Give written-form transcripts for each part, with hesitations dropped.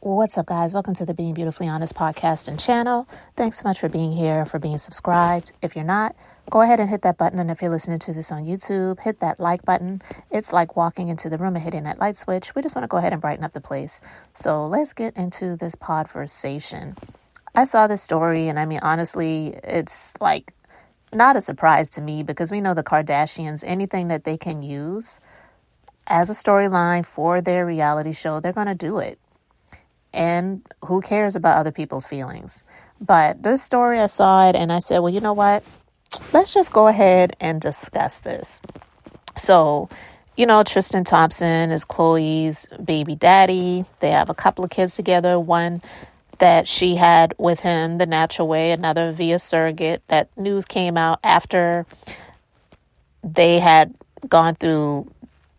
What's up, guys? Welcome to the Being Beautifully Honest podcast and channel. Thanks so much for being here, for being subscribed. If you're not, go ahead and hit that button. And if you're listening to this on YouTube, hit that like button. It's like walking into the room and hitting that light switch. We just want to go ahead and brighten up the place. So let's get into this podversation. I saw this story, and I mean, honestly, it's like not a surprise to me because we know the Kardashians, anything that they can use as a storyline for their reality show, they're going to do it. And who cares about other people's feelings? But this story, I saw it and I said, well, you know what? Let's just go ahead and discuss this. So, you know, Tristan Thompson is Khloe's baby daddy. They have a couple of kids together. One that she had with him the natural way, another via surrogate. That news came out after they had gone through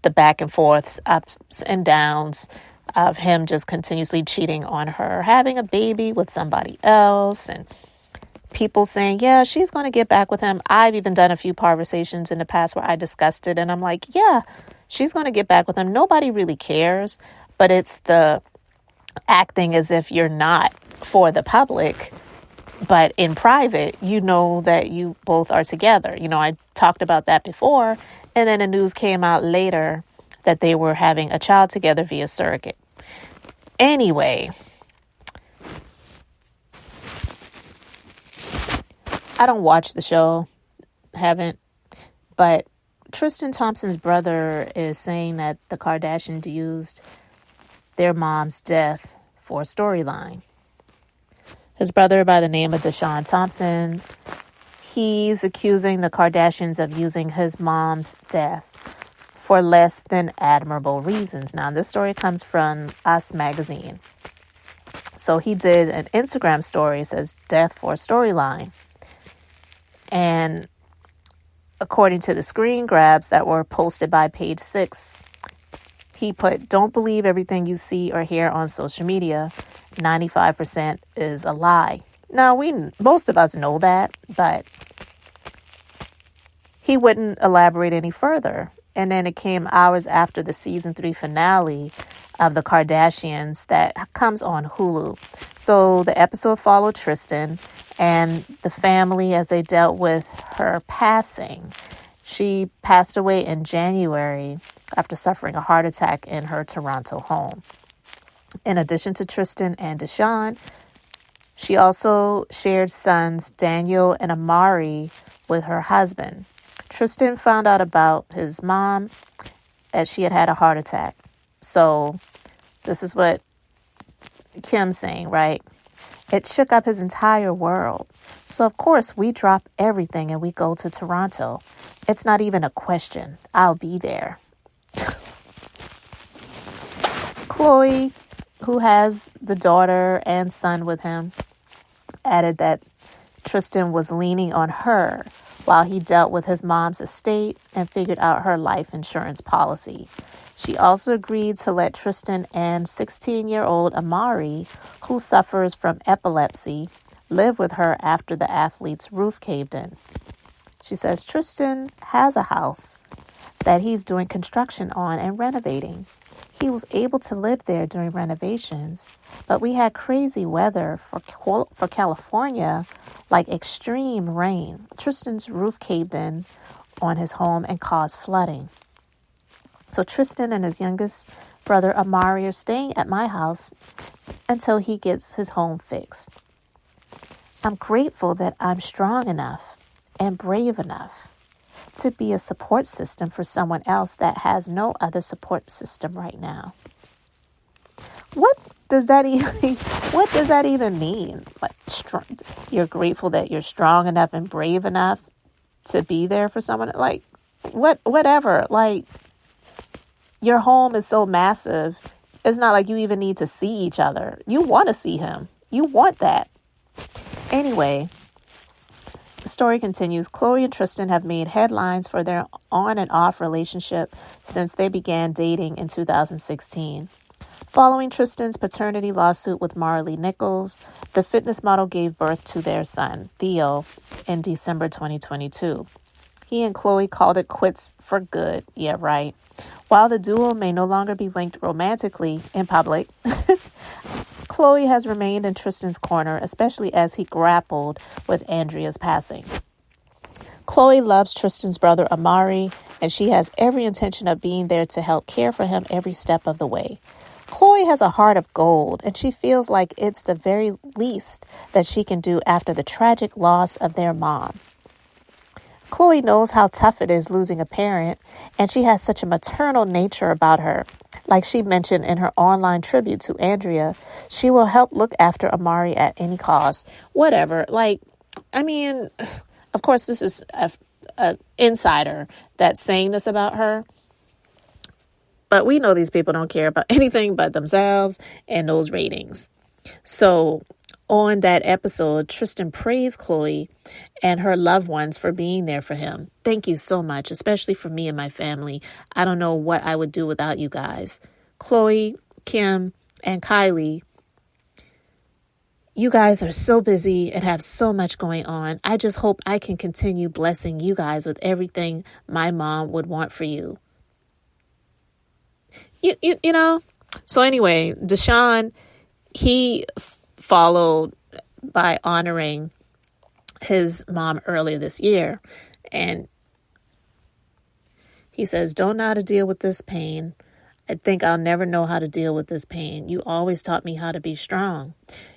the back and forths, ups and downs of him just continuously cheating on her, having a baby with somebody else, and people saying, yeah, she's going to get back with him. I've even done a few conversations in the past where I discussed it, and I'm like, yeah, she's going to get back with him. Nobody really cares, but it's the acting as if you're not for the public, but in private, you know that you both are together. You know, I talked about that before, and then the news came out later that they were having a child together via surrogate. Anyway, I don't watch the show, haven't, but Tristan Thompson's brother is saying that the Kardashians used their mom's death for a storyline. His brother, by the name of Tristan Thompson, he's accusing the Kardashians of using his mom's death for less than admirable reasons. Now, this story comes from Us Magazine. So he did an Instagram story. It says, death for a storyline. And according to the screen grabs that were posted by Page 6, he put, don't believe everything you see or hear on social media. 95% is a lie. Now, most of us know that, but he wouldn't elaborate any further. And then it came hours after the season 3 finale of the Kardashians that comes on Hulu. So the episode followed Tristan and the family as they dealt with her passing. She passed away in January after suffering a heart attack in her Toronto home. In addition to Tristan and Deshaun, she also shared sons Daniel and Amari with her husband. Tristan found out about his mom that she had had a heart attack. So this is what Kim's saying, right? It shook up his entire world. So, of course, we drop everything and we go to Toronto. It's not even a question. I'll be there. Khloe, who has the daughter and son with him, added that Tristan was leaning on her while he dealt with his mom's estate and figured out her life insurance policy. She also agreed to let Tristan and 16-year-old Amari, who suffers from epilepsy, live with her after the athlete's roof caved in. She says Tristan has a house that he's doing construction on and renovating. He was able to live there during renovations, but we had crazy weather for California, like extreme rain. Tristan's roof caved in on his home and caused flooding. So Tristan and his youngest brother Amari are staying at my house until he gets his home fixed. I'm grateful that I'm strong enough and brave enough to be a support system for someone else that has no other support system right now. What does that even mean? Like, you're grateful that you're strong enough and brave enough to be there for someone? Like, whatever. Like, your home is so massive. It's not like you even need to see each other. You want to see him. You want that. Anyway, the story continues. Khloe and Tristan have made headlines for their on and off relationship since they began dating in 2016. Following Tristan's paternity lawsuit with Marley Nichols, the fitness model gave birth to their son, Theo, in December 2022. He and Khloe called it quits for good. Yeah, right. While the duo may no longer be linked romantically in public, Khloe has remained in Tristan's corner, especially as he grappled with Andrea's passing. Khloe loves Tristan's brother Amari, and she has every intention of being there to help care for him every step of the way. Khloe has a heart of gold, and she feels like it's the very least that she can do after the tragic loss of their mom. Khloe knows how tough it is losing a parent, and she has such a maternal nature about her. Like she mentioned in her online tribute to Andrea, she will help look after Amari at any cost. Whatever. Of course, this is a insider that's saying this about her. But we know these people don't care about anything but themselves and those ratings. So on that episode, Tristan praised Khloe and her loved ones for being there for him. Thank you so much, especially for me and my family. I don't know what I would do without you guys. Khloe, Kim, and Kylie, you guys are so busy and have so much going on. I just hope I can continue blessing you guys with everything my mom would want for you. You know? So anyway, Deshaun, he followed by honoring his mom earlier this year. And he says, don't know how to deal with this pain. I think I'll never know how to deal with this pain. You always taught me how to be strong.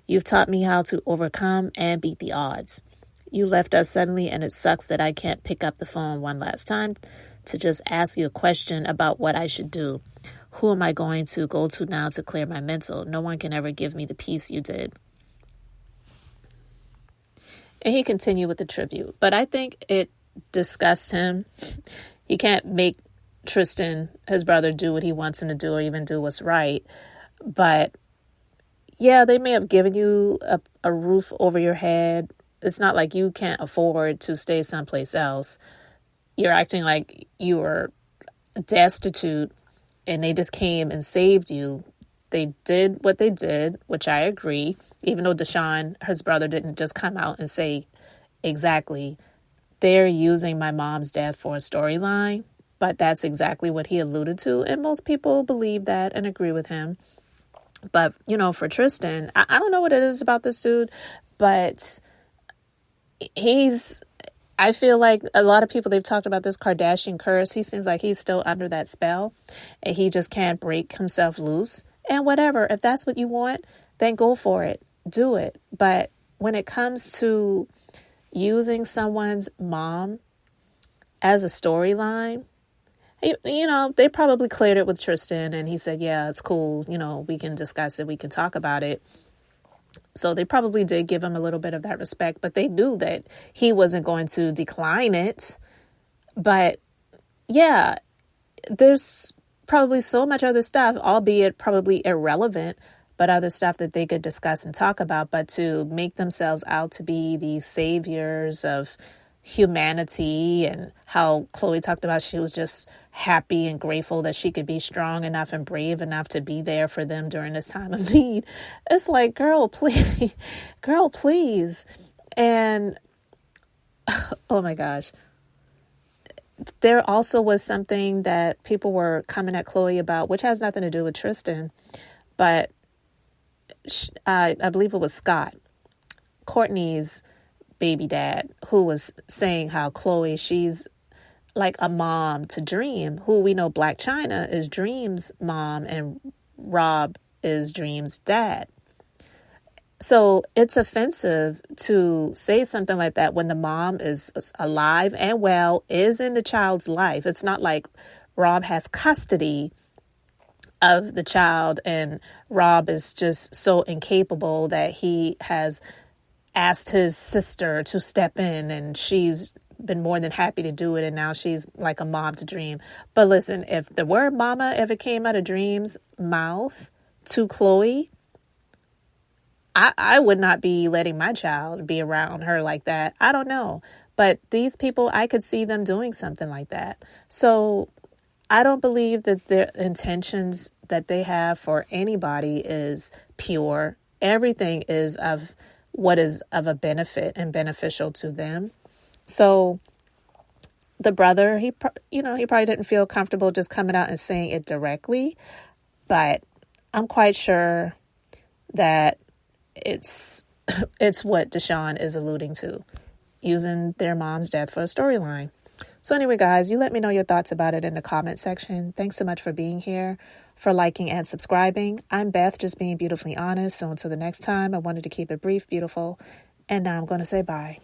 You've taught me how to overcome and beat the odds. You left us suddenly, and it sucks that I can't pick up the phone one last time to just ask you a question about what I should do. Who am I going to go to now to clear my mental? No one can ever give me the peace you did. And he continued with the tribute. But I think it disgusts him. He can't make Tristan, his brother, do what he wants him to do or even do what's right. But yeah, they may have given you a roof over your head. It's not like you can't afford to stay someplace else. You're acting like you were destitute and they just came and saved you. They did what they did, which I agree, even though Deshaun, his brother, didn't just come out and say exactly, they're using my mom's death for a storyline. But that's exactly what he alluded to. And most people believe that and agree with him. But, for Tristan, I don't know what it is about this dude, but I feel like a lot of people, they've talked about this Kardashian curse. He seems like he's still under that spell and he just can't break himself loose. And whatever, if that's what you want, then go for it. Do it. But when it comes to using someone's mom as a storyline, they probably cleared it with Tristan and he said, yeah, it's cool. We can discuss it. We can talk about it. So they probably did give him a little bit of that respect, but they knew that he wasn't going to decline it. But yeah, there's probably so much other stuff, albeit probably irrelevant, but other stuff that they could discuss and talk about. But to make themselves out to be the saviors of humanity, and how Khloe talked about she was just happy and grateful that she could be strong enough and brave enough to be there for them during this time of need. It's like, girl, please. And oh my gosh. There also was something that people were coming at Khloe about, which has nothing to do with Tristan, but I believe it was Scott, Courtney's baby dad, who was saying how Khloe, she's like a mom to Dream, who we know Black China is Dream's mom and Rob is Dream's dad. So it's offensive to say something like that when the mom is alive and well, is in the child's life. It's not like Rob has custody of the child and Rob is just so incapable that he has asked his sister to step in and she's been more than happy to do it. And now she's like a mom to Dream. But listen, if the word mama ever came out of Dream's mouth to Khloe, I would not be letting my child be around her like that. I don't know. But these people, I could see them doing something like that. So I don't believe that their intentions that they have for anybody is pure. Everything is of what is of a benefit and beneficial to them. So the brother, he probably didn't feel comfortable just coming out and saying it directly. But I'm quite sure that it's what Deshaun is alluding to, using their mom's death for a storyline. So anyway, guys, you let me know your thoughts about it in the comment section. Thanks so much for being here, for liking and subscribing. I'm Beth, just being beautifully honest. So until the next time, I wanted to keep it brief, beautiful, and now I'm going to say bye.